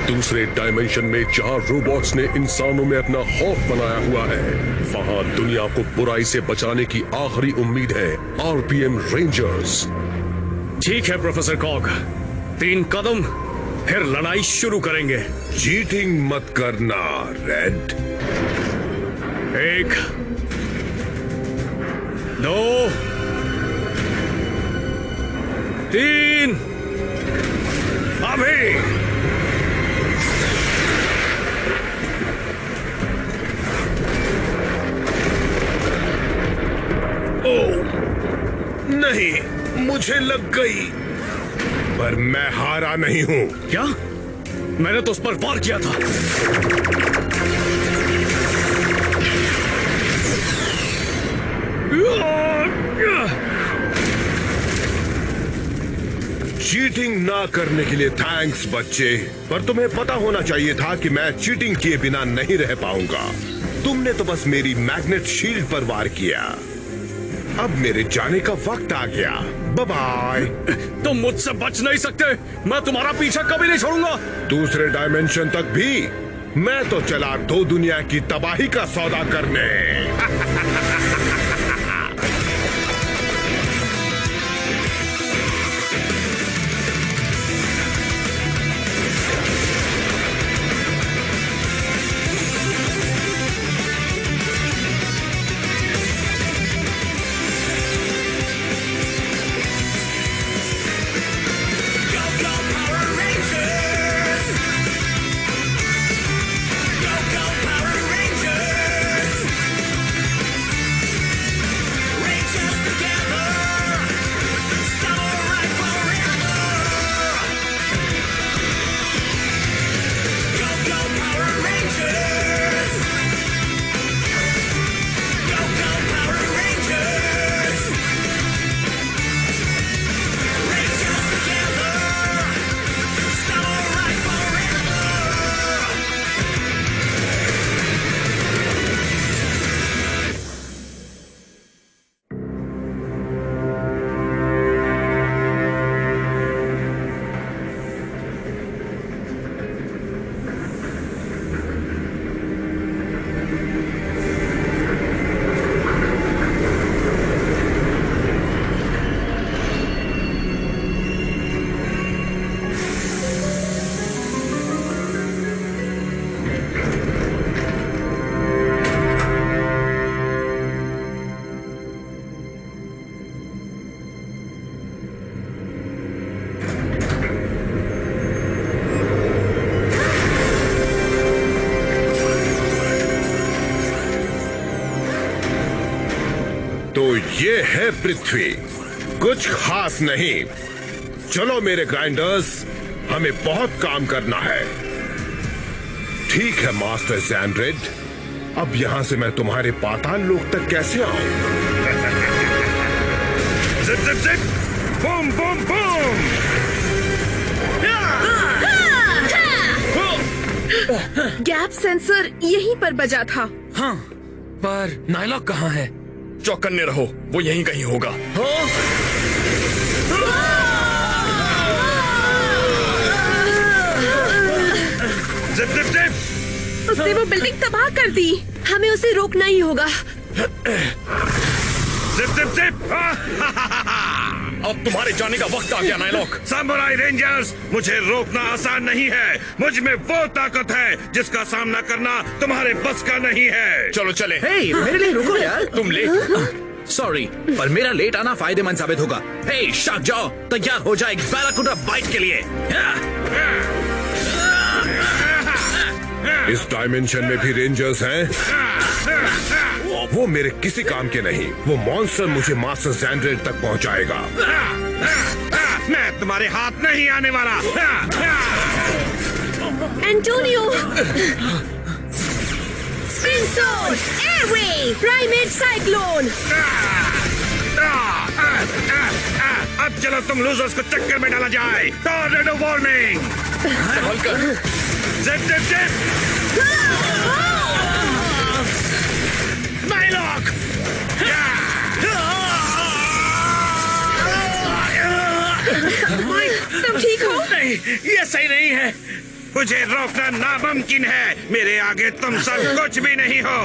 दूसरे डायमेंशन में जहां रोबोट्स ने इंसानों में अपना खौफ बनाया हुआ है, वहां दुनिया को बुराई से बचाने की आखिरी उम्मीद है आरपीएम रेंजर्स। ठीक है प्रोफेसर कॉग, 3 कदम फिर लड़ाई शुरू करेंगे। चीटिंग मत करना रेड। 1 2 3 अभी। नहीं, मुझे लग गई, पर मैं हारा नहीं हूं। क्या? मैंने तो उस पर वार किया था। चीटिंग ना करने के लिए थैंक्स बच्चे, पर तुम्हें पता होना चाहिए था कि मैं चीटिंग किए बिना नहीं रह पाऊंगा। तुमने तो बस मेरी मैग्नेट शील्ड पर वार किया। अब मेरे जाने का वक्त आ गया। Bye bye. तुम मुझसे बच नहीं सकते। मैं तुम्हारा पीछा कभी नहीं छोड़ूंगा। दूसरे डायमेंशन तक भी। मैं तो चला 2 दुनिया की तबाही का सौदा करने। तो ये है पृथ्वी, कुछ खास नहीं। चलो मेरे ग्राइंडर्स, हमें बहुत काम करना है। ठीक है मास्टर ज़ैंड्रेड, अब यहां से मैं तुम्हारे पाताल लोक तक कैसे आऊं? Zip zip zip, boom boom boom. Gap sensor यहीं पर बजा था। हाँ, पर नाइलॉक कहाँ है? चौकन्ने रहो, वो यहीं कहीं होगा। हाँ? Zip zip zip. उसने वो बिल्डिंग तबाह कर दी। हमें उसे रोकना ही होगा। Zip zip zip. अब तुम्हारे जाने का वक्त आ गया नाइलॉक। सामुराई रेंजर्स, मुझे रोकना आसान नहीं है। मुझ में वो ताकत है जिसका सामना करना तुम्हारे बस का नहीं है। चलो चले। हे, मेरे लिए रुको यार। तुम लेट। सॉरी, पर मेरा लेट आना फायदेमंद साबित होगा। हे, शाक जाओ, तैयार हो जाए बैराकूडा बाइट के लिए। इस डायमेंशन में भी रेंजर्स हैं? वो मेरे किसी काम के नहीं। वो मॉन्स्टर मुझे मास्टर ज़ैंड्रेड तक पहुंचाएगा। मैं तुम्हारे हाथ नहीं आने वाला। Antonio, spinstone, airway, primate cyclone. अब चलो तुम लूजर्स को चक्कर में डाला जाए। Tornado warning. संभल कर। Zip zip zip. नाइलॉक। माइक, तुम ठीक हो? नहीं, ये सही नहीं है। मुझे रोकना नामुमकिन है। मेरे आगे तुम सब कुछ भी नहीं हो।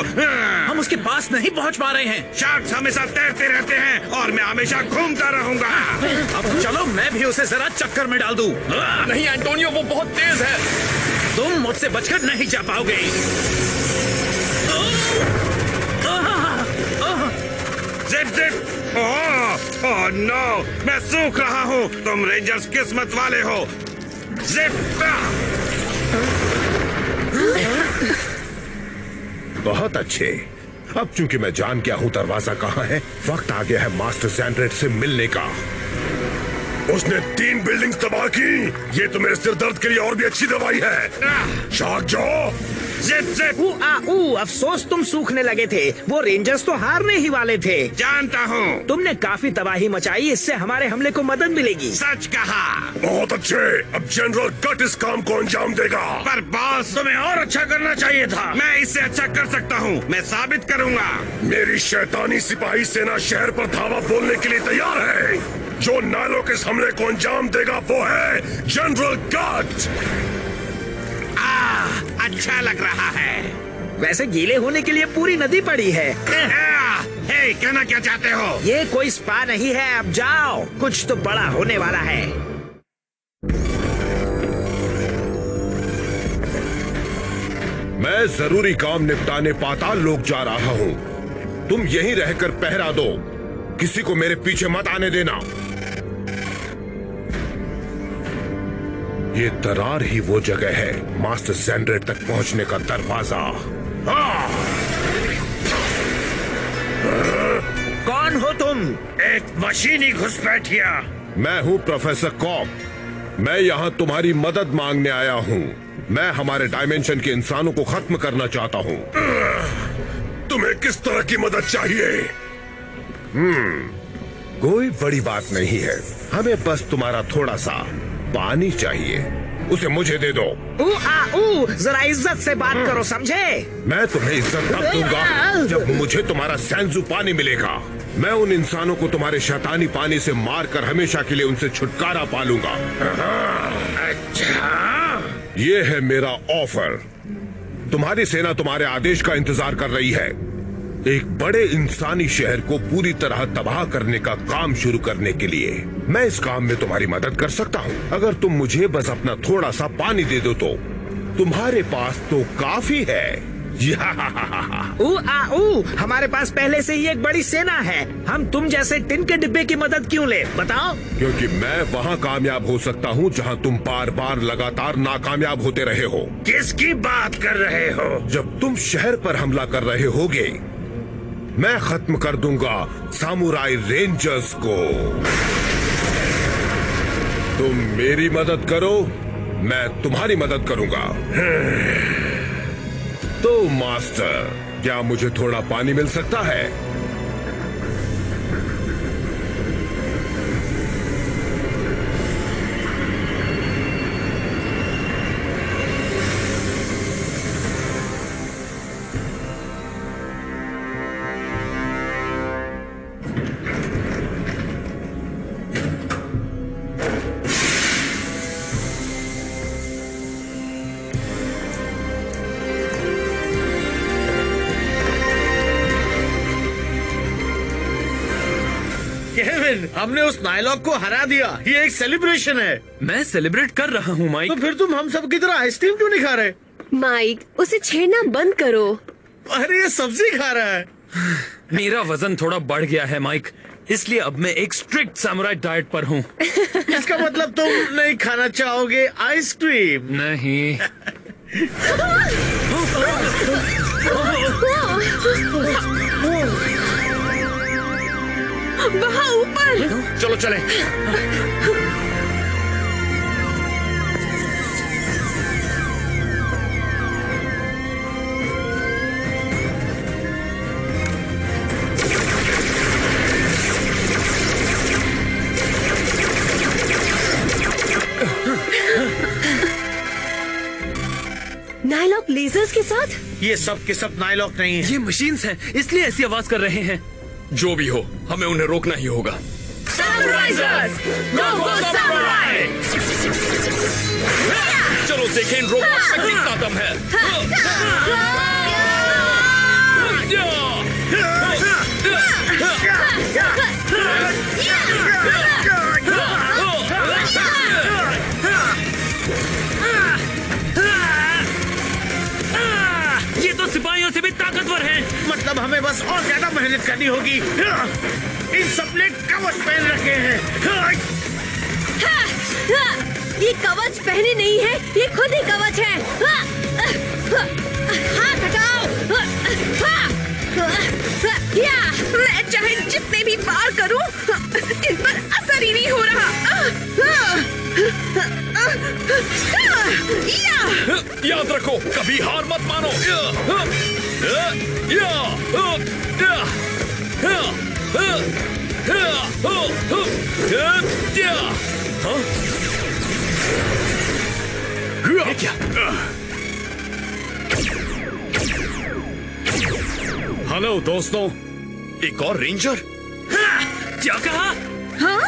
हम उसके पास नहीं पहुंच पा रहे हैं। शार्क्स हमेशा तैरते रहते हैं और मैं हमेशा घूमता रहूंगा। अब चलो मैं भी उसे जरा चक्कर में डाल दूं। नहीं एंटोनियो, वो बहुत तेज है। तुम मुझसे बचकर नहीं जा पाओगे। Zip zip. ओह नो, मैं सूख रहा हूँ। तुम रेंजर्स किस्मत वाले हो। जिप। बहुत अच्छे। अब चूंकि मैं जान गया हूँ दरवाजा कहाँ है, वक्त आ गया है मास्टर सैंड्रेड से मिलने का। उसने 3 बिल्डिंग्स तबाह की। ये तो मेरे सिर दर्द के लिए और भी अच्छी दवाई है। Shark jaw. Zip zip. अफसोस तुम सूखने लगे थे। वो रेंजर्स तो हारने ही वाले थे। जानता हूँ। तुमने काफी तबाही मचाई, इससे हमारे हमले को मदद मिलेगी। सच कहा। बहुत अच्छे। अब जनरल गट इस काम को अंजाम देगा। पर बॉस, तुम्हें और अच्छा करना चाहिए था। मैं इससे अच्छा कर सकता हूँ। मैं साबित करूँगा। मेरी शैतानी सिपाही सेना शहर पर धावा बोलने के लिए तैयार है। जो नायलॉक इस हमले को अंजाम देगा वो है जनरल गट। अच्छा लग रहा है। वैसे गीले होने के लिए पूरी नदी पड़ी है। हे, कहना क्या चाहते हो? ये कोई स्पा नहीं है, अब जाओ। कुछ तो बड़ा होने वाला है। मैं जरूरी काम निपटाने पाताल लोक जा रहा हूँ। तुम यहीं रहकर पहरा दो। किसी को मेरे पीछे मत आने देना। ये दरार ही वो जगह है, मास्टर सैंड्रेड तक पहुंचने का दरवाजा। कौन हो तुम? एक मशीनी घुसपैठिया। मैं हूँ प्रोफेसर कॉक। मैं यहाँ तुम्हारी मदद मांगने आया हूँ। मैं हमारे डायमेंशन के इंसानों को खत्म करना चाहता हूँ। तुम्हें किस तरह की मदद चाहिए? कोई बड़ी बात नहीं है। हमें बस तुम्हारा थोड़ा सा पानी चाहिए। उसे मुझे दे दो। जरा इज्जत से बात करो, समझे? मैं तुम्हें इज्जत तब दूंगा जब मुझे तुम्हारा सैंजू पानी मिलेगा। मैं उन इंसानों को तुम्हारे शैतानी पानी से मारकर हमेशा के लिए उनसे छुटकारा पालूंगा। अच्छा, ये है मेरा ऑफर। तुम्हारी सेना तुम्हारे आदेश का इंतजार कर रही है। एक बड़े इंसानी शहर को पूरी तरह तबाह करने का काम शुरू करने के लिए मैं इस काम में तुम्हारी मदद कर सकता हूँ। अगर तुम मुझे बस अपना थोड़ा सा पानी दे दो तो तुम्हारे पास तो काफी है। हमारे पास पहले से ही एक बड़ी सेना है। हम तुम जैसे टिन के डिब्बे की मदद क्यों ले, बताओ? क्योंकि मैं वहाँ कामयाब हो सकता हूँ जहाँ तुम बार बार लगातार नाकामयाब होते रहे हो। किसकी बात कर रहे हो? जब तुम शहर पर हमला कर रहे होगे, मैं खत्म कर दूंगा सामुराई रेंजर्स को। तुम मेरी मदद करो, मैं तुम्हारी मदद करूंगा। तो मास्टर, क्या मुझे थोड़ा पानी मिल सकता है? हमने उस नायलॉक को हरा दिया। ये एक सेलिब्रेशन है। मैं सेलिब्रेट कर रहा हूँ माइक। तो फिर तुम हम सब की तरह आइसक्रीम क्यों नहीं खा रहे? माइक, उसे छेड़ना बंद करो। अरे ये सब्जी खा रहा है। मेरा वजन थोड़ा बढ़ गया है माइक, इसलिए अब मैं एक स्ट्रिक्ट सामुराई डाइट पर हूँ। इसका मतलब तुम नहीं खाना चाहोगे आइसक्रीम? नहीं। वहाँ ऊपर। चलो चले। नायलॉक लेजर्स के साथ? ये सब के सब नायलॉक नहीं है। ये मशीन्स हैं, इसलिए ऐसी आवाज कर रहे हैं। जो भी हो, हमें उन्हें रोकना ही होगा। चलो देखें इन रोबोट्स में कितना दम है। ये तो सिपाहियों से भी ताकतवर हैं। मतलब हमें बस और ज्यादा मेहनत करनी होगी। इन सब ने कवच पहन रखे हैं। ये कवच पहने नहीं है, ये खुद ही कवच है। हाथ हटाओ। मैं चाहे जितने भी पार करूं, इन पर असर ही नहीं हो रहा। याद रखो, कभी हार मत मानो। क्या? हेलो दोस्तों, एक और रेंजर? क्या कहा? हाँ?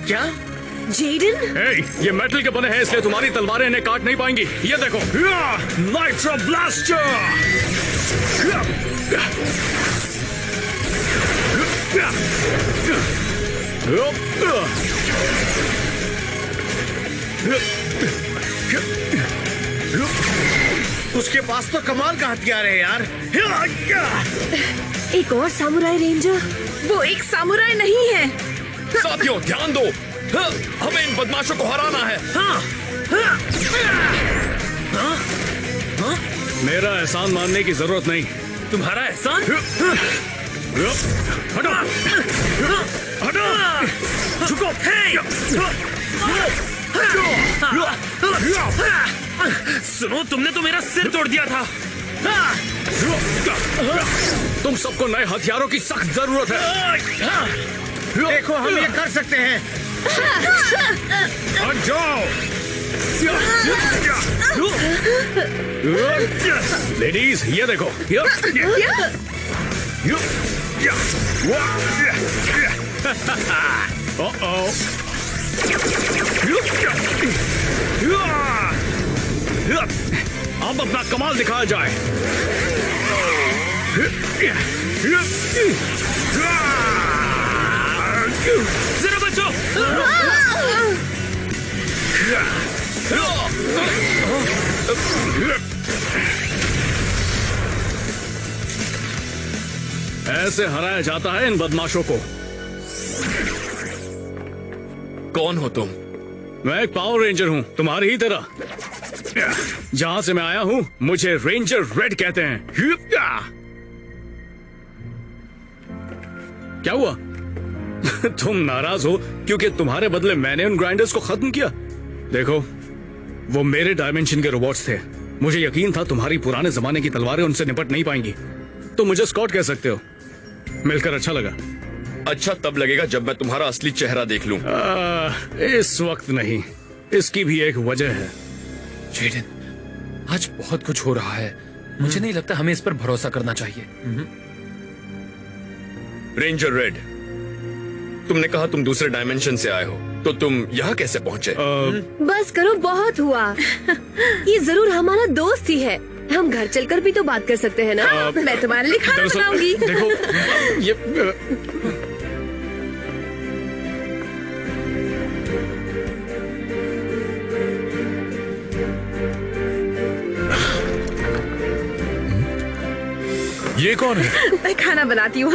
क्या? जेडन? ये मेटल के बने हैं, इसलिए तुम्हारी तलवारें इन्हें काट नहीं पाएंगी। ये देखो, नाइट्रो ब्लास्टर। उसके पास तो कमाल का हथियार है यार। एक और सामुराई रेंजर? वो एक सामुराई नहीं है। साथियों ध्यान दो, हमें इन बदमाशों को हराना है। मेरा एहसान मानने की जरूरत नहीं। तुम्हारा एहसान? हटो, हटो, झुको। सुनो, तुमने तो मेरा सिर तोड़ दिया था। तुम सबको नए हथियारों की सख्त जरूरत है। देखो, हम ये कर सकते हैं। हट जाओ। लेडीज, ये देखो। अब अपना कमाल दिखाया जाए। जरा बचो। ऐसे हराया जाता है इन बदमाशों को। कौन हो तुम? मैं एक पावर रेंजर हूँ, तुम्हारी ही तरह। जहाँ से मैं आया हूँ, मुझे रेंजर रेड कहते हैं। क्या हुआ? तुम नाराज हो क्योंकि तुम्हारे बदले मैंने उन ग्राइंडर्स को खत्म किया? देखो, वो मेरे डायमेंशन के रोबोट्स थे। मुझे यकीन था तुम्हारी पुराने जमाने की तलवारें उनसे निपट नहीं पाएंगी। तो मुझे स्कॉट कह सकते हो। मिलकर अच्छा लगा। अच्छा तब लगेगा जब मैं तुम्हारा असली चेहरा देख लूं। इस वक्त नहीं, इसकी भी एक वजह है। जेडन, आज बहुत कुछ हो रहा है। मुझे नहीं लगता हमें इस पर भरोसा करना चाहिए। रेंजर रेड, तुमने कहा तुम दूसरे डायमेंशन से आए हो, तो तुम यहाँ कैसे पहुँचे? बस करो, बहुत हुआ। ये जरूर हमारा दोस्त ही है। हम घर चलकर भी तो बात कर सकते हैं ना। मैं तुम्हारे लिए खाना बनाऊंगी। देखो, ये ये कौन है? मैं खाना बनाती हूँ।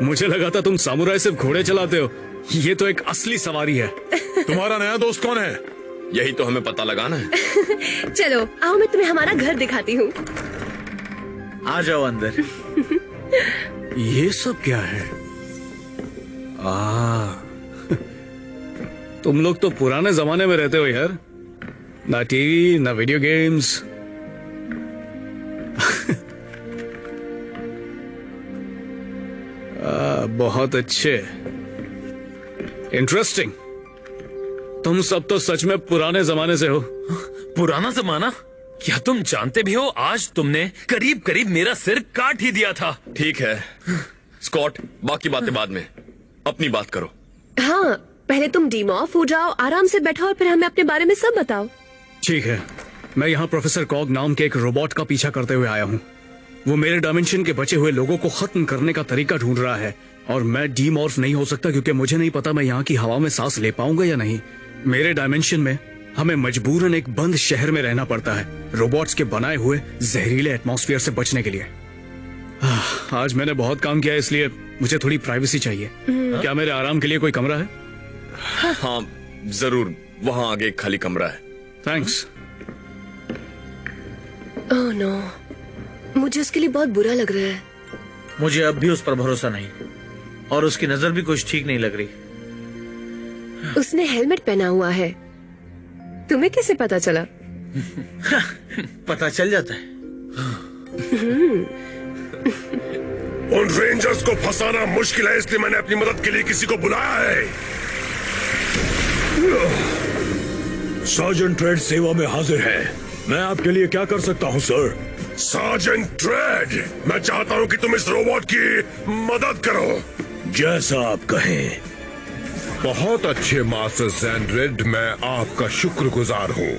मुझे लगा था तुम सामुराई सिर्फ घोड़े चलाते हो। ये तो एक असली सवारी है। तुम्हारा नया दोस्त कौन है? यही तो हमें पता लगाना है। चलो आओ, मैं तुम्हें हमारा घर दिखाती हूँ। आ जाओ अंदर। ये सब क्या है? तुम लोग तो पुराने जमाने में रहते हो यार। ना टीवी, ना वीडियो गेम्स। बहुत अच्छे, इंटरेस्टिंग। तुम सब तो सच में पुराने जमाने से हो। पुराना जमाना? क्या तुम जानते भी हो, आज तुमने करीब करीब मेरा सिर काट ही दिया था। ठीक है स्कॉट, बाकी बातें बाद में, अपनी बात करो। हाँ, पहले तुम डीमॉर्फ हो जाओ, आराम से बैठो और फिर हमें अपने बारे में सब बताओ। ठीक है, मैं यहाँ प्रोफेसर कॉग नाम के एक रोबोट का पीछा करते हुए आया हूँ। वो मेरे डायमेंशन के बचे हुए लोगों को खत्म करने का तरीका ढूंढ रहा है और मैं डीमॉर्फ नहीं हो सकता क्योंकि मुझे नहीं पता मैं यहाँ की हवा में सांस ले पाऊंगा या नहीं। मेरे डायमेंशन में हमें मजबूरन एक बंद शहर में रहना पड़ता है, रोबोट्स के बनाए हुए जहरीले एटमॉस्फेयर से बचने के लिए। आज मैंने बहुत काम किया है, इसलिए मुझे थोड़ी प्राइवेसी चाहिए। क्या मेरे आराम के लिए कोई कमरा है? हाँ जरूर, वहाँ आगे एक खाली कमरा है। थैंक्स। ओह नो, मुझे उसके लिए बहुत बुरा लग रहा है। मुझे अब भी उस पर भरोसा नहीं, और उसकी नजर भी कुछ ठीक नहीं लग रही। उसने हेलमेट पहना हुआ है, तुम्हें कैसे पता चला? पता चल जाता है। उन रेंजर्स को फंसाना मुश्किल है, इसलिए मैंने अपनी मदद के लिए किसी को बुलाया है। सार्जेंट ट्रेड सेवा में हाजिर है। मैं आपके लिए क्या कर सकता हूँ सर? सार्जेंट ट्रेड, मैं चाहता हूँ कि तुम इस रोबोट की मदद करो। जैसा आप कहें। बहुत अच्छे मास्टर ज़ैंड्रेड, मैं आपका शुक्रगुजार हूँ।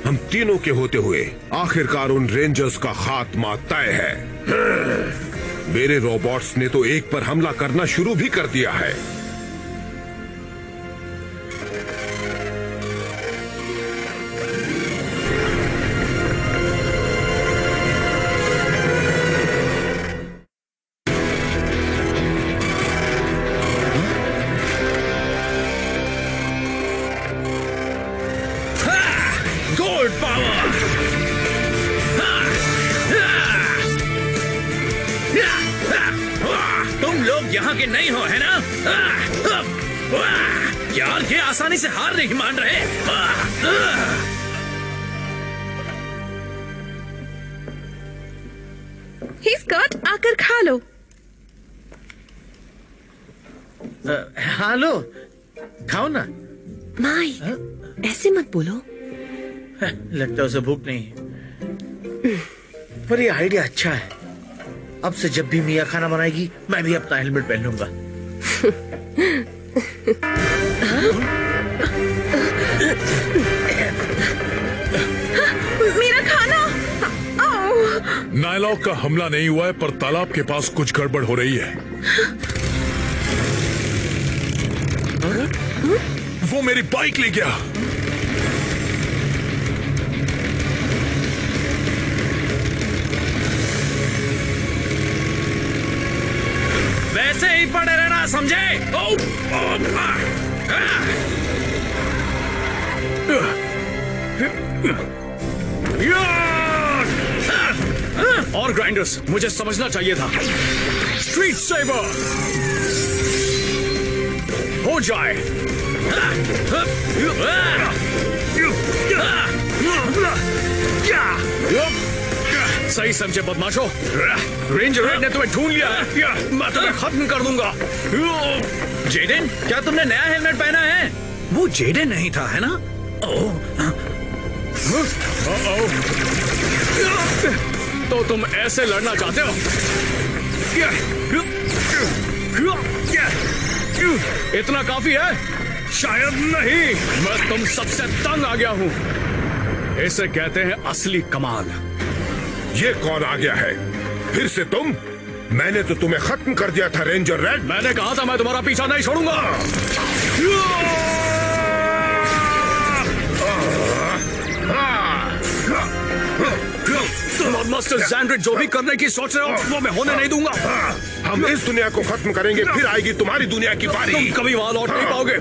हम तीनों के होते हुए आखिरकार उन रेंजर्स का खात्मा तय है। मेरे रोबोट्स ने तो एक पर हमला करना शुरू भी कर दिया है। तुम लोग यहाँ के नहीं हो, है ना? यार ये आसानी से हार नहीं मान रहे। आकर खा लो। हाँ लो, खाओ ना। माई, ऐसे मत बोलो। लगता है उसे भूख नहीं है, पर ये आइडिया अच्छा है। अब से जब भी मिया खाना बनाएगी, मैं भी अपना हेलमेट पहन लूंगा। मेरा खाना। नायलॉक का हमला नहीं हुआ है, पर तालाब के पास कुछ गड़बड़ हो रही है। वो मेरी बाइक ले गया। वैसे ही पड़े रहना, समझे? और ग्राइंडर्स, मुझे समझना चाहिए था। स्ट्रीट सेवर हो जाए। सही समझे बदमाशों। रेंजर रेड ने तुम्हें ढूंढ लिया है। मैं तुम्हें खत्म कर दूंगा। जेडन, क्या तुमने नया हेलमेट पहना है? वो जेडन नहीं था, है ना? तो तुम ऐसे लड़ना चाहते हो? इतना काफी है? शायद नहीं। मैं तुम सबसे तंग आ गया हूँ। इसे कहते हैं असली कमाल। ये कौन आ गया है? फिर से तुम? मैंने तो तुम्हें खत्म कर दिया था रेंजर रेड। मैंने कहा था मैं तुम्हारा पीछा नहीं छोड़ूंगा। मास्टर ज़ैंड्रेड, जो भी करने की सोच रहे हो वो मैं होने नहीं दूंगा। हम इस दुनिया को खत्म करेंगे, फिर आएगी तुम्हारी दुनिया की बारी। तुम कभी वहां लौट नहीं पाओगे।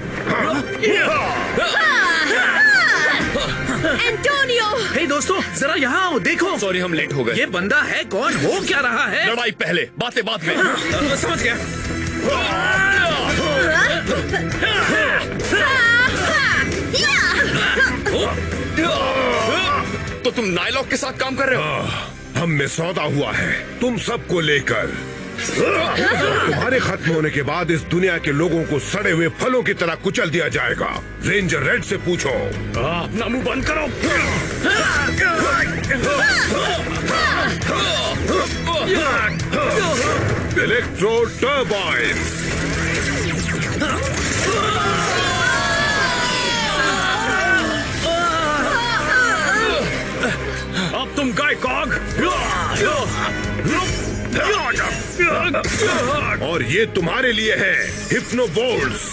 एंटोनियो! हे दोस्तों, जरा यहाँ आओ, देखो। सॉरी, हम लेट हो गए। ये बंदा है कौन? हो क्या रहा है? लड़ाई पहले, बातें बाद में। समझ गया। तो तुम नायलॉक के साथ काम कर रहे हो? हम में सौदा हुआ है तुम सबको लेकर। तुम्हारे खत्म होने के बाद इस दुनिया के लोगों को सड़े हुए फलों की तरह कुचल दिया जाएगा। रेंजर रेड से पूछो। अपना मुंह बंद करो। Electro turbine. और ये तुम्हारे लिए है हिप्नो बोल्ट्स।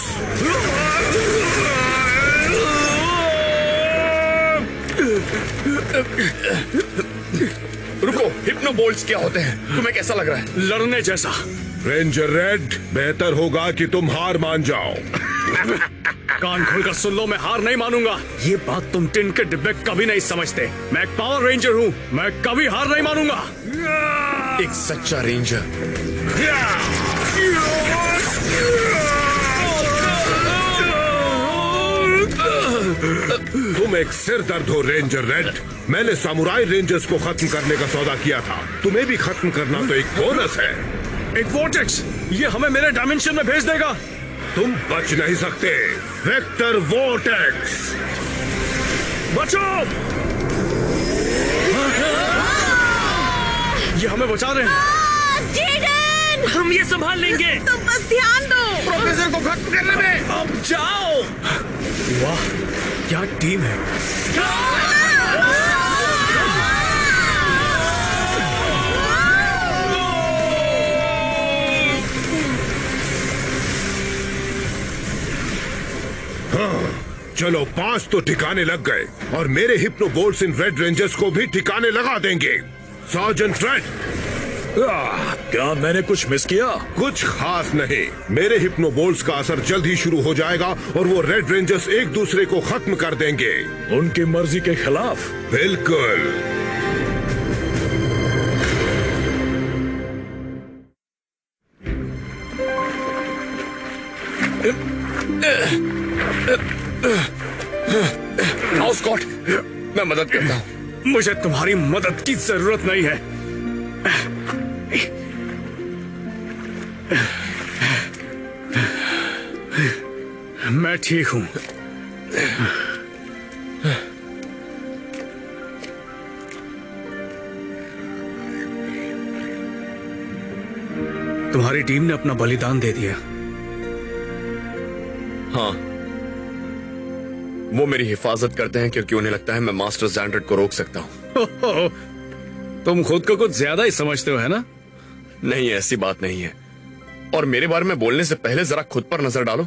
रुको, हिप्नो बोल्ट्स क्या होते हैं? तुम्हें कैसा लग रहा है? लड़ने जैसा। रेंजर रेड, बेहतर होगा कि तुम हार मान जाओ। कान खोलकर सुन लो, मैं हार नहीं मानूंगा। ये बात तुम टिन के डिब्बे कभी नहीं समझते। मैं एक पावर रेंजर हूँ, मैं कभी हार नहीं मानूंगा। एक सच्चा रेंजर। तुम एक सिर दर्द हो रेंजर रेड। मैंने सामुराई रेंजर्स को खत्म करने का सौदा किया था, तुम्हें भी खत्म करना तो एक बोनस है। एक वोर्टेक्स, ये हमें मेरे डायमेंशन में भेज देगा। तुम बच नहीं सकते। वेक्टर वोर्टेक्स, बचो! ये हमें बचा रहे हैं। जेडन! हम ये संभाल लेंगे। तुम बस ध्यान दो। प्रोफेसर को खत्म करने में। अब जाओ। वाह, क्या टीम है। चलो 5 तो ठिकाने लग गए और मेरे हिप्नो बोल्ट्स इन रेड रेंजर्स को भी ठिकाने लगा देंगे। सार्जेंट रेड, क्या मैंने कुछ मिस किया? कुछ खास नहीं। मेरे हिप्नो बोल्ट्स का असर जल्द ही शुरू हो जाएगा और वो रेड रेंजर्स एक दूसरे को खत्म कर देंगे। उनकी मर्जी के खिलाफ? बिल्कुल। आओ स्कॉट, मैं मदद करता हूँ। मुझे तुम्हारी मदद की जरूरत नहीं है। मैं ठीक हूं। तुम्हारी टीम ने अपना बलिदान दे दिया। हाँ, वो मेरी हिफाजत करते हैं क्योंकि उन्हें लगता है मैं मास्टर ज़ैंड्रेड को रोक सकता हूँ। तुम खुद को कुछ ज्यादा ही समझते हो, है ना? नहीं, ऐसी बात नहीं है। और मेरे बारे में बोलने से पहले जरा खुद पर नजर डालो।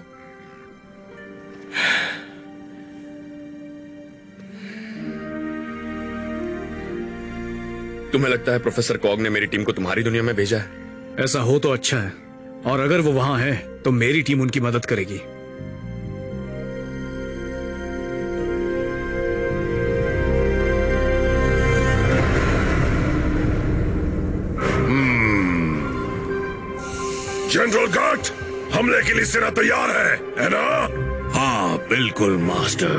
तुम्हें लगता है प्रोफेसर कॉग ने मेरी टीम को तुम्हारी दुनिया में भेजा है? ऐसा हो तो अच्छा है, और अगर वो वहां है तो मेरी टीम उनकी मदद करेगी। जनरल गार्ड, हमले के लिए सेना तैयार है ना? हाँ बिल्कुल मास्टर।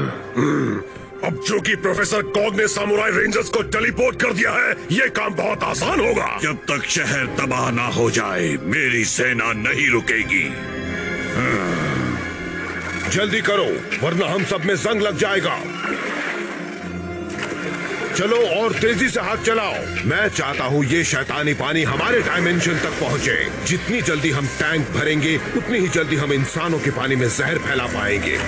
अब जो कि प्रोफेसर कॉग ने सामुराई रेंजर्स को टेलीपोर्ट कर दिया है, ये काम बहुत आसान होगा। जब तक शहर तबाह ना हो जाए मेरी सेना नहीं रुकेगी। जल्दी करो वरना हम सब में जंग लग जाएगा। चलो और तेजी से हाथ चलाओ। मैं चाहता हूँ ये शैतानी पानी हमारे डायमेंशन तक पहुँचे। जितनी जल्दी हम टैंक भरेंगे उतनी ही जल्दी हम इंसानों के पानी में जहर फैला पाएंगे।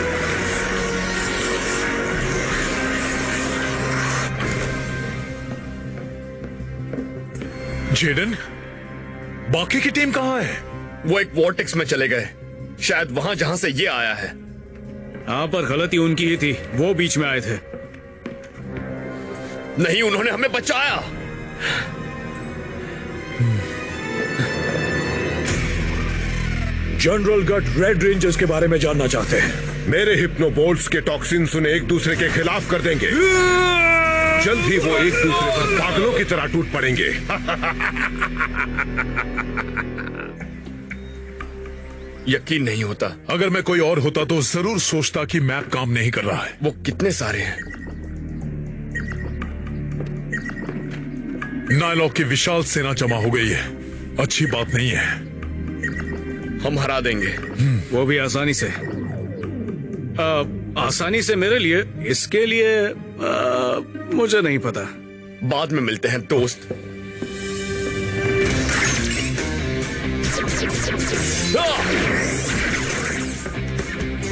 जेडन, बाकी की टीम कहाँ है? वो एक वॉर्टेक्स में चले गए, शायद वहां जहां से ये आया है। हाँ, पर गलती उनकी ही थी, वो बीच में आए थे। नहीं, उन्होंने हमें बचाया। जनरल गट रेड रेंजर्स के बारे में जानना चाहते हैं। मेरे हिप्नो बोल्ट्स के टॉक्सिन्स उन्हें एक दूसरे के खिलाफ कर देंगे। जल्द ही वो एक दूसरे पर पागलों की तरह टूट पड़ेंगे। यकीन नहीं होता। अगर मैं कोई और होता तो जरूर सोचता कि मैप काम नहीं कर रहा है। वो कितने सारे हैं। नायलॉक की विशाल सेना जमा हो गई है, अच्छी बात नहीं है। हम हरा देंगे। वो भी आसानी से। आसानी से मेरे लिए, इसके लिए मुझे नहीं पता। बाद में मिलते हैं दोस्त।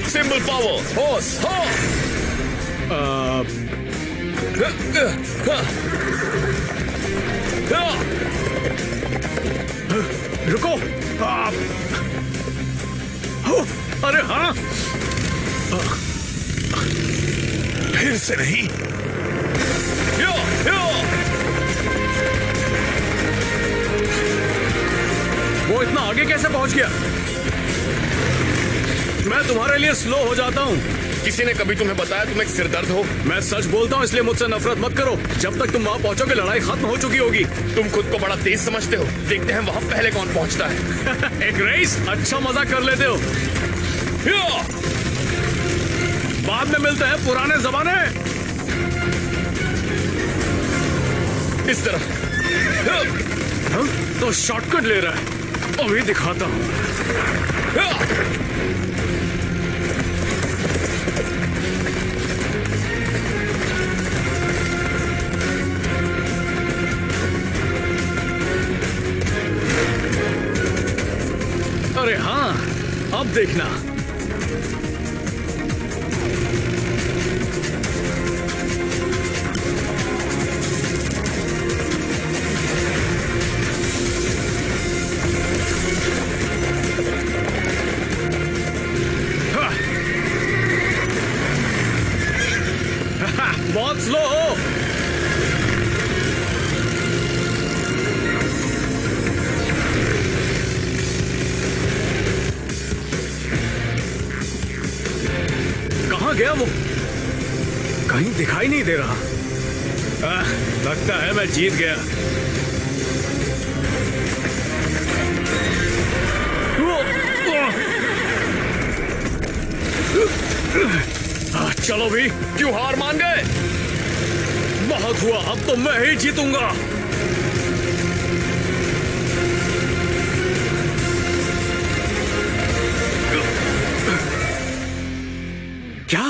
सिंबल पावर, होस, हो। रुको। अरे हाँ, फिर से नहीं। वो इतना आगे कैसे पहुंच गया? मैं तुम्हारे लिए स्लो हो जाता हूँ। किसी ने कभी तुम्हें बताया तुम एक सिरदर्द हो? मैं सच बोलता हूँ, इसलिए मुझसे नफरत मत करो। जब तक तुम वहाँ पहुँचोगे लड़ाई खत्म हो चुकी होगी। तुम खुद को बड़ा तेज समझते हो। देखते हैं वहाँ पहले कौन पहुँचता है। एक रेस, अच्छा मजा कर लेते हो। बाद में मिलते हैं पुराने जमाने। इस तरफ। तो शॉर्टकट ले रहा है, अभी दिखाता हूँ। अरे हाँ, अब देखना। बहुत स्लो हो। कहाँ गया वो? कहीं दिखाई नहीं दे रहा। लगता है मैं जीत गया। चलो भी, क्यों हार मान गए? बहुत हुआ, अब तो मैं ही जीतूंगा। क्या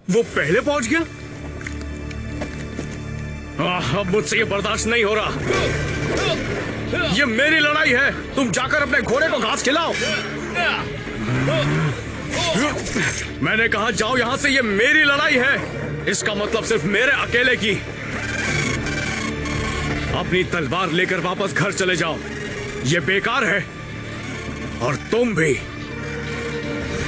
वो पहले पहुंच गया? अब मुझसे ये बर्दाश्त नहीं हो रहा। ये मेरी लड़ाई है, तुम जाकर अपने घोड़े को घास खिलाओ। मैंने कहा जाओ यहां से, ये मेरी लड़ाई है। इसका मतलब सिर्फ मेरे अकेले की। अपनी तलवार लेकर वापस घर चले जाओ, ये बेकार है। और तुम भी।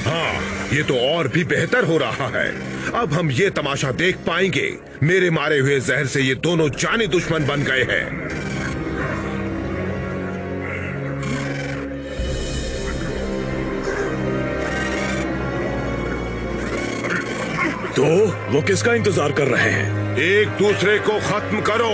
हाँ, ये तो और भी बेहतर हो रहा है। अब हम ये तमाशा देख पाएंगे। मेरे मारे हुए जहर से ये दोनों जानी दुश्मन बन गए हैं। तो वो किसका इंतजार कर रहे हैं? एक दूसरे को खत्म करो।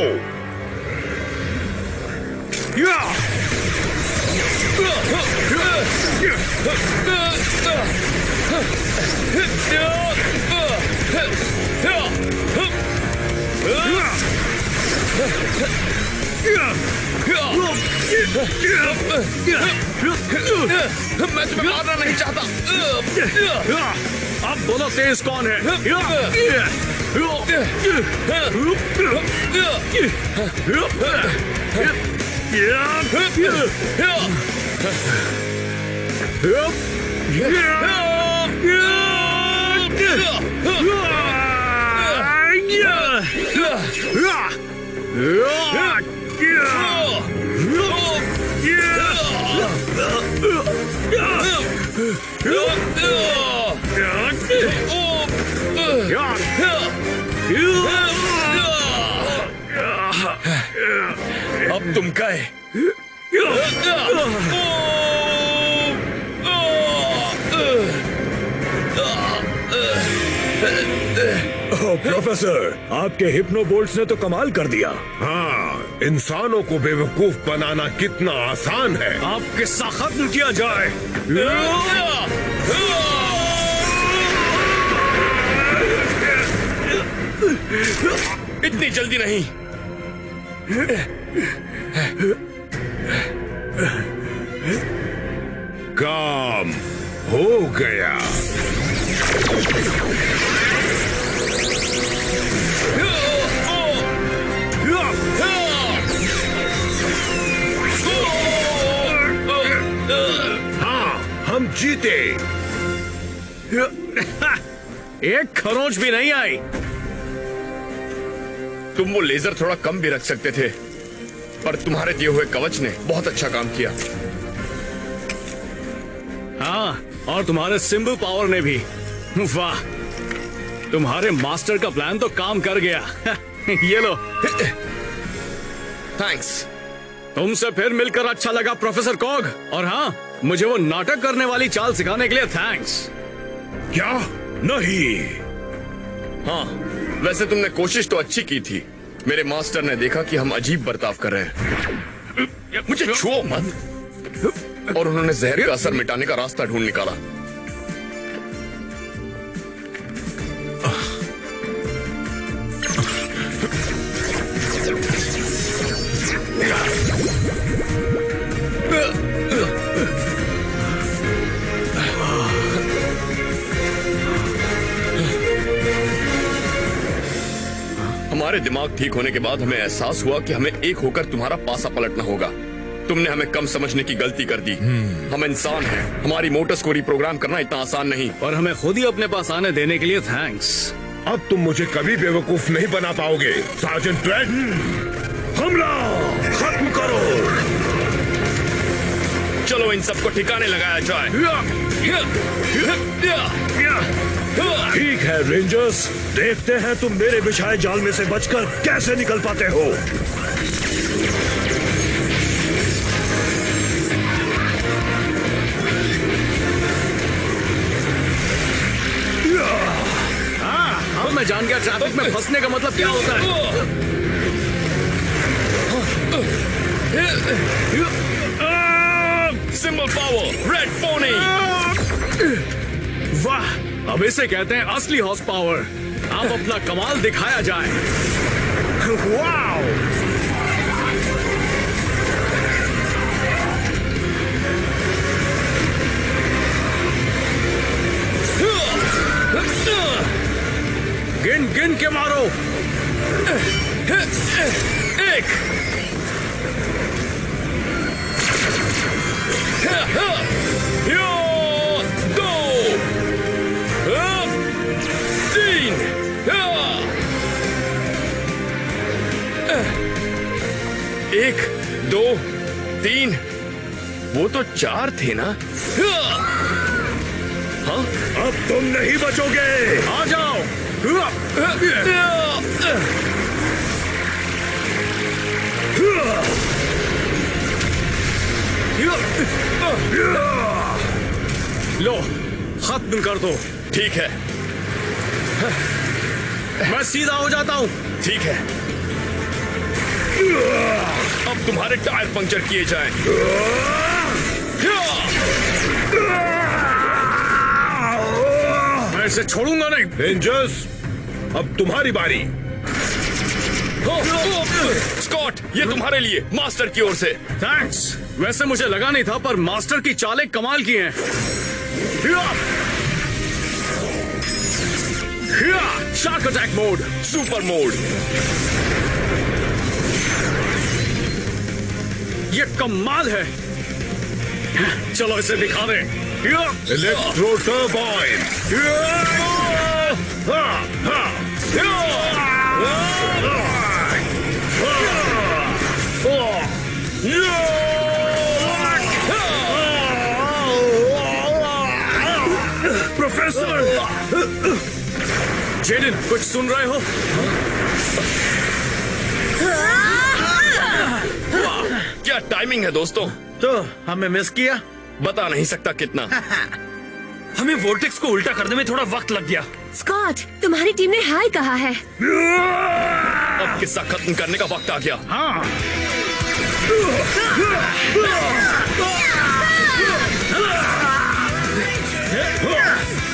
मैं तुम्हें मारना नहीं चाहता। अब बोलो तेज कौन है? अब तुम गए। प्रोफेसर, आपके हिप्नो बोल्ट्स ने तो कमाल कर दिया। हाँ, इंसानों को बेवकूफ बनाना कितना आसान है। अब किस्सा खत्म किया जाए। इतनी जल्दी नहीं। काम हो गया। हाँ, हम जीते। एक खरोंच भी नहीं आई। तुम वो लेजर थोड़ा कम भी रख सकते थे, पर तुम्हारे दिए हुए कवच ने बहुत अच्छा काम किया। हाँ, और तुम्हारे सिंबल पावर ने भी। वाह, तुम्हारे मास्टर का प्लान तो काम कर गया। ये लो। थैंक्स। तुमसे फिर मिलकर अच्छा लगा प्रोफेसर कॉग। और हाँ, मुझे वो नाटक करने वाली चाल सिखाने के लिए थैंक्स। क्या? नहीं। हाँ, वैसे तुमने कोशिश तो अच्छी की थी। मेरे मास्टर ने देखा कि हम अजीब बर्ताव कर रहे हैं। मुझे छुओ मत। और उन्होंने जहर का असर मिटाने का रास्ता ढूंढ निकाला। हमारे दिमाग ठीक होने के बाद हमें एहसास हुआ कि हमें एक होकर तुम्हारा पासा पलटना होगा। तुमने हमें कम समझने की गलती कर दी। हम इंसान हैं। हमारी मोटर्स को रिप्रोग्राम करना इतना आसान नहीं। और हमें खुद ही अपने पास आने देने के लिए थैंक्स। अब तुम मुझे कभी बेवकूफ नहीं बना पाओगे। सार्जेंट ट्रेंट, हमला खत्म करो। चलो इन सबको ठिकाने लगाया जाए। ठीक है रेंजर्स, देखते हैं तुम मेरे बिछाए जाल में से बचकर कैसे निकल पाते हो। हाँ, अब मैं जान गया ट्रैफिक में फंसने का मतलब क्या होता है। Symbol power, red pony. वाह, अब इसे कहते हैं असली हॉर्स पावर। अब अपना कमाल दिखाया जाए। वाओ! गिन गिन के मारो। एक, दो, तीन, एक, दो, तीन। वो तो चार थे ना? हाँ, अब तुम नहीं बचोगे। आ जाओ। लो, खत्म कर दो। ठीक है। मैं सीधा हो जाता हूँ। ठीक है। अब तुम्हारे टायर पंक्चर किए जाएं। मैं इसे छोड़ूंगा नहीं। रेंजर्स, अब तुम्हारी बारी। स्कॉट, ये तुम्हारे लिए मास्टर की ओर से। थैंक्स। वैसे मुझे लगा नहीं था, पर मास्टर की चालें कमाल की हैं। Shark attack mode, super mode. ये कमाल है। चलो इसे दिखा दे। Electro turbine. प्रोफेसर जेडन, कुछ सुन रहे हो? क्या टाइमिंग है दोस्तों। तो हमें मिस किया। बता नहीं सकता कितना। हमें वोर्टेक्स को उल्टा करने में थोड़ा वक्त लग गया। स्कॉट, तुम्हारी टीम ने हाय कहा है। अब किस्सा खत्म करने का वक्त आ गया। हाँ।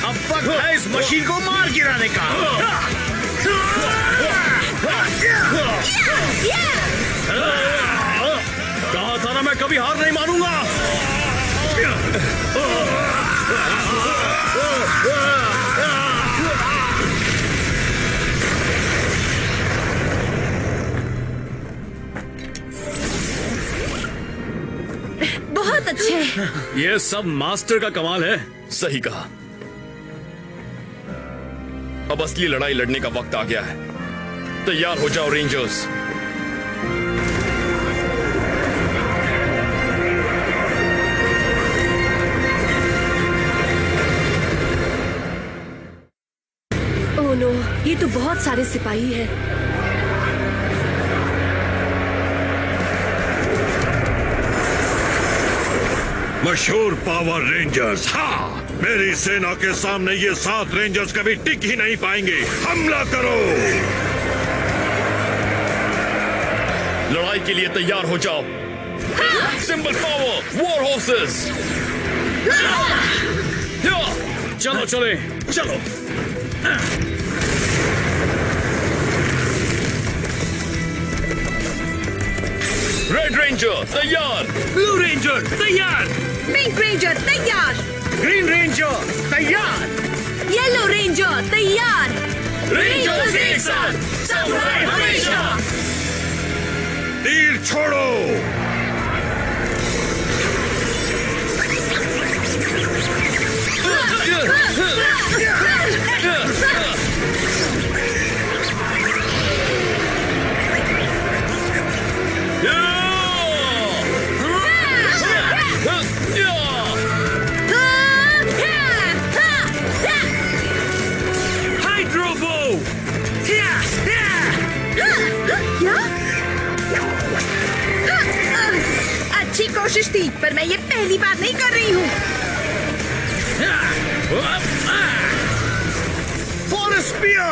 अब वक्त है इस मशीन को मार गिराने का। कहा था ना, मैं कभी हार नहीं मानूंगा। बहुत अच्छे। ये सब मास्टर का कमाल है। सही कहा। अब असली लड़ाई लड़ने का वक्त आ गया है। तैयार हो जाओ रेंजर्स। ओह नो, ये तो बहुत सारे सिपाही हैं। मशहूर पावर रेंजर्स। हाँ, मेरी सेना के सामने ये 7 रेंजर्स कभी टिक ही नहीं पाएंगे। हमला करो। लड़ाई के लिए तैयार हो जाओ। Symbol power, war horses. चलो चले, चलो। रेड रेंजर तैयार। ब्लू रेंजर तैयार। पिंक रेंजर तैयार। ग्रीन रेंजर तैयार। येलो रेंजर तैयार। रेंजर्स एक साथ, समुराई हमेशा। तीर छोड़ो। अच्छी कोशिश थी, पर मैं ये पहली बार नहीं कर रही हूँ। Forest spear.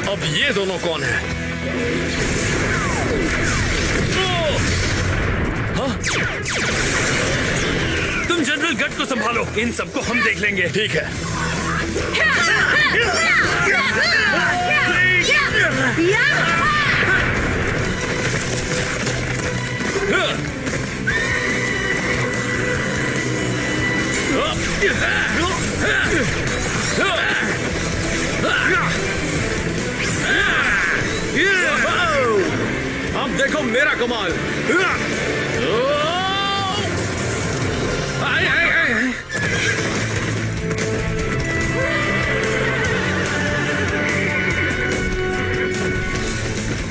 अब ये दोनों कौन है? तुम जनरल गट को संभालो, इन सबको हम देख लेंगे। ठीक है। अब देखो मेरा कमाल।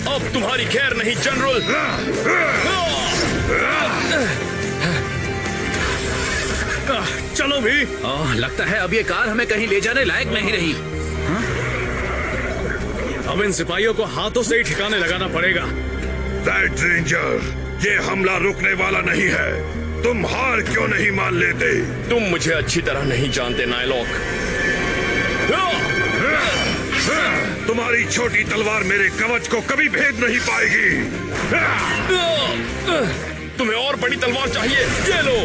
अब तुम्हारी खैर नहीं जनरल। चलो भी। लगता है अब ये कार हमें कहीं ले जाने लायक नहीं रही। अब इन सिपाहियों को हाथों से ही ठिकाने लगाना पड़ेगा। रेड रेंजर, ये हमला रुकने वाला नहीं है। तुम हार क्यों नहीं मान लेते? तुम मुझे अच्छी तरह नहीं जानते नायलॉक। तुम्हारी छोटी तलवार मेरे कवच को कभी भेद नहीं पाएगी। तुम्हें और बड़ी तलवार चाहिए? ये लो।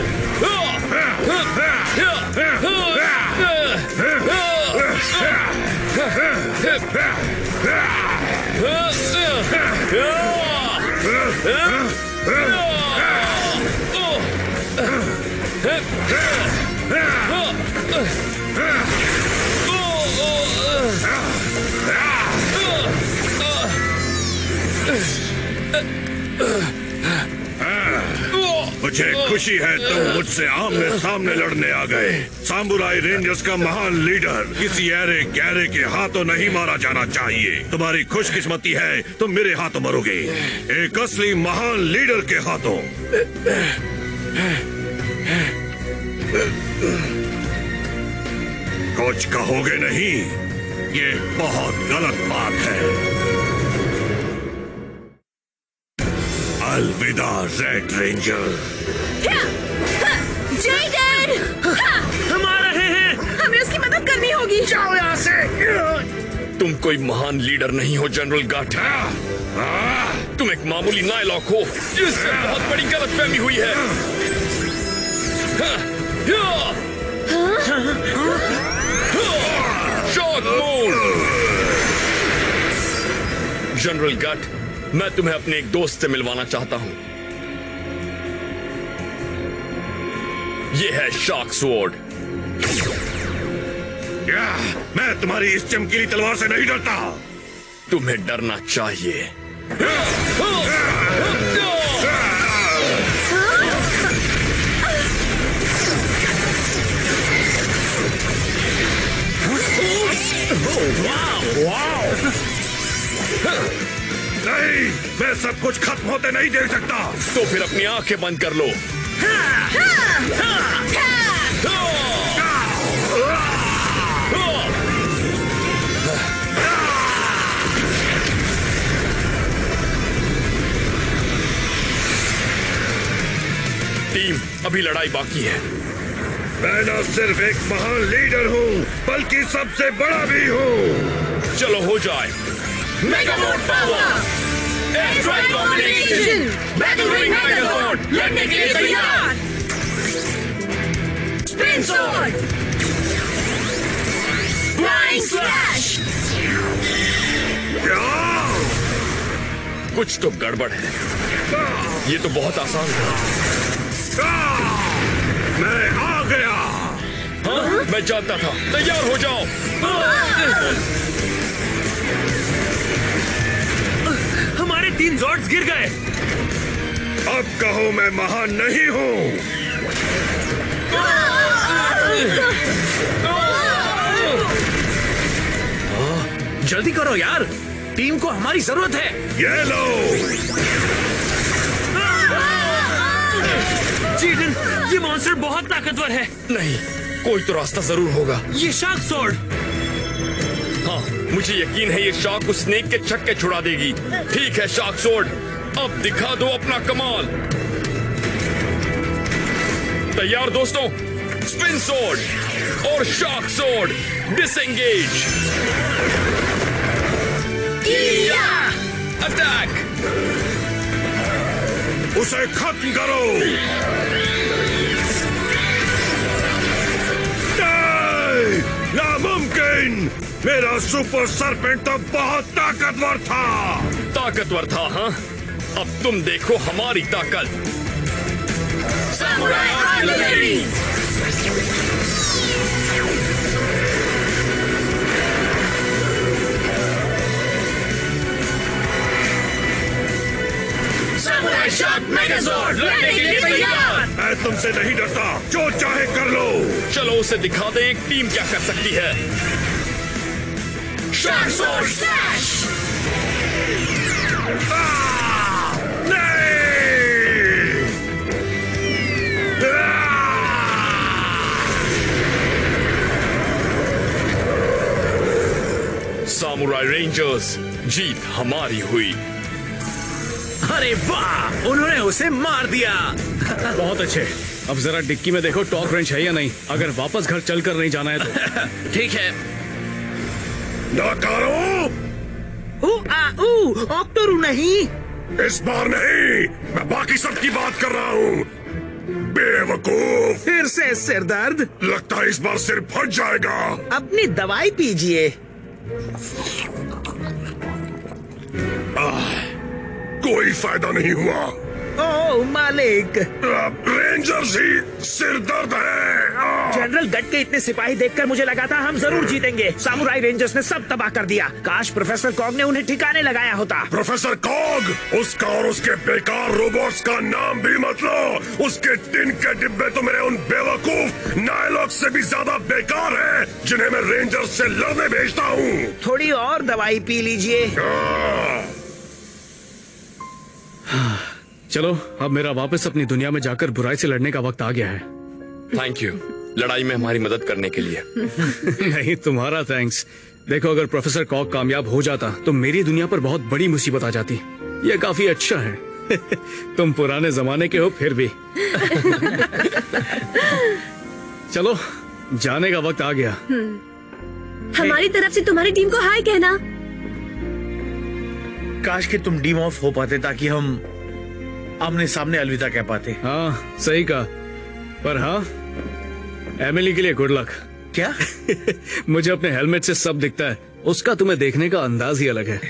मुझे खुशी है तुम मुझसे आमने सामने लड़ने आ गए। सामुराई रेंजर्स का महान लीडर किसी ऐरे गहरे के हाथों नहीं मारा जाना चाहिए। तुम्हारी खुशकिस्मती है तुम मेरे हाथों मरोगे, एक असली महान लीडर के हाथों। कुछ कहोगे नहीं? ये बहुत गलत बात है। अलविदा रेड रेंजर। जेडन! हम आ रहे हैं। हमें उसकी मदद करनी होगी। जाओ यहाँ से। तुम कोई महान लीडर नहीं हो जनरल गाट। तुम एक मामूली नायलॉक हो जिससे बहुत बड़ी गलतफहमी हुई है। Shock moon. जनरल गट, मैं तुम्हें अपने एक दोस्त से मिलवाना चाहता हूं। यह है शॉक स्वॉर्ड। मैं तुम्हारी इस चमकीली तलवार से नहीं डरता। तुम्हें डरना चाहिए। नहीं, मैं सब कुछ खत्म होते नहीं देख सकता। तो फिर अपनी आंखें बंद कर लो। टीम, अभी लड़ाई बाकी है। मैं न सिर्फ एक महान लीडर हूँ बल्कि सबसे बड़ा भी हूँ। चलो हो जाए। Mega mode power, air domination, battle ring megazord, लड़ने के लिए तैयार। Spin sword, flying slash. कुछ तो गड़बड़ है। ये तो बहुत आसान था। मैं आ गया। हाँ? मैं जानता था। तैयार हो जाओ। हमारे 3 जॉर्ड्स गिर गए। अब कहो मैं महान नहीं हूँ। जल्दी करो यार, टीम को हमारी जरूरत है। ये लो। चीटन, ये मॉन्स्टर बहुत ताकतवर है। नहीं, कोई तो रास्ता जरूर होगा। ये शार्क स्वॉर्ड। हाँ, मुझे यकीन है ये शार्क को स्नेक के छक्के छुड़ा देगी। ठीक है शार्क स्वॉर्ड, अब दिखा दो अपना कमाल। तैयार दोस्तों? स्पिन स्वॉर्ड और शार्क स्वॉर्ड, डिसएंगेज। अटैक। उसे खत्म करो। नामुमकिन! मेरा सुपर सरपेंट तो बहुत ताकतवर था। ताकतवर था हाँ? अब तुम देखो हमारी ताकत। Samurai artillery. सैमुराई शॉट मेगाजोर्ड, लड़ने के लिए तैयार। मैं तुमसे नहीं डरता, जो चाहे कर लो। चलो उसे दिखा दे एक टीम क्या कर सकती है। Shark sword slash. Samurai rangers, जीत हमारी हुई। अरे वाह, उन्होंने उसे मार दिया। बहुत अच्छे। अब जरा डिक्की में देखो टॉक रेंज है या नहीं, अगर वापस घर चलकर नहीं जाना है तो। ठीक है। नाकारो! ऑक्टोरू नहीं। इस बार नहीं, मैं बाकी सबकी बात कर रहा हूँ। बेवकूफ! फिर से सिर दर्द? लगता है इस बार सिर फट जाएगा। अपनी दवाई पीजिए। कोई फायदा नहीं हुआ। ओह मालिक, रेंजर्स ही सिर दर्द है। जनरल गट के इतने सिपाही देखकर मुझे लगा था हम जरूर जीतेंगे। सामुराई रेंजर्स ने सब तबाह कर दिया। काश प्रोफेसर कॉग ने उन्हें ठिकाने लगाया होता। प्रोफेसर कॉग? उसका और उसके बेकार रोबोट्स का नाम भी मत लो। उसके टिन के डिब्बे तो मेरे उन बेवकूफ नायलॉक से भी ज्यादा बेकार हैं, जिन्हें मैं रेंजर्स से लड़ने भेजता हूँ। थोड़ी और दवाई पी लीजिए। चलो अब मेरा वापस अपनी दुनिया में जाकर बुराई से लड़ने का वक्त आ गया है। थैंक यू लड़ाई में हमारी मदद करने के लिए। नहीं, तुम्हारा थैंक्स। देखो अगर प्रोफेसर कॉग कामयाब हो जाता तो मेरी दुनिया पर बहुत बड़ी मुसीबत आ जाती। यह काफी अच्छा है। तुम पुराने जमाने के हो फिर भी। चलो जाने का वक्त आ गया। हमारी तरफ से तुम्हारी टीम को हाय कहना। काश कि तुम डीम ऑफ हो पाते ताकि हम आमने सामने अलविदा कह पाते। हाँ सही कहा, पर हाँ एमिली के लिए गुड लक। क्या? मुझे अपने हेलमेट से सब दिखता है, उसका तुम्हें देखने का अंदाज ही अलग है।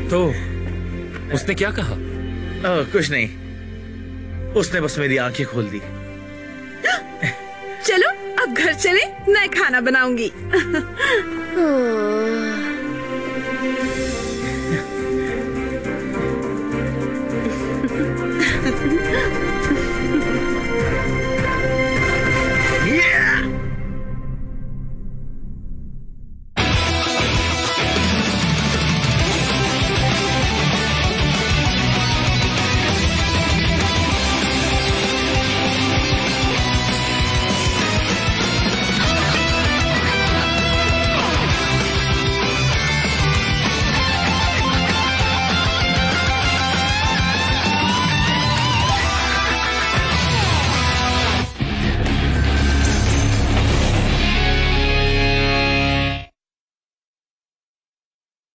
तो उसने क्या कहा? कुछ नहीं, उसने बस मेरी आंखें खोल दी। चलो अब घर चले, मैं खाना बनाऊंगी।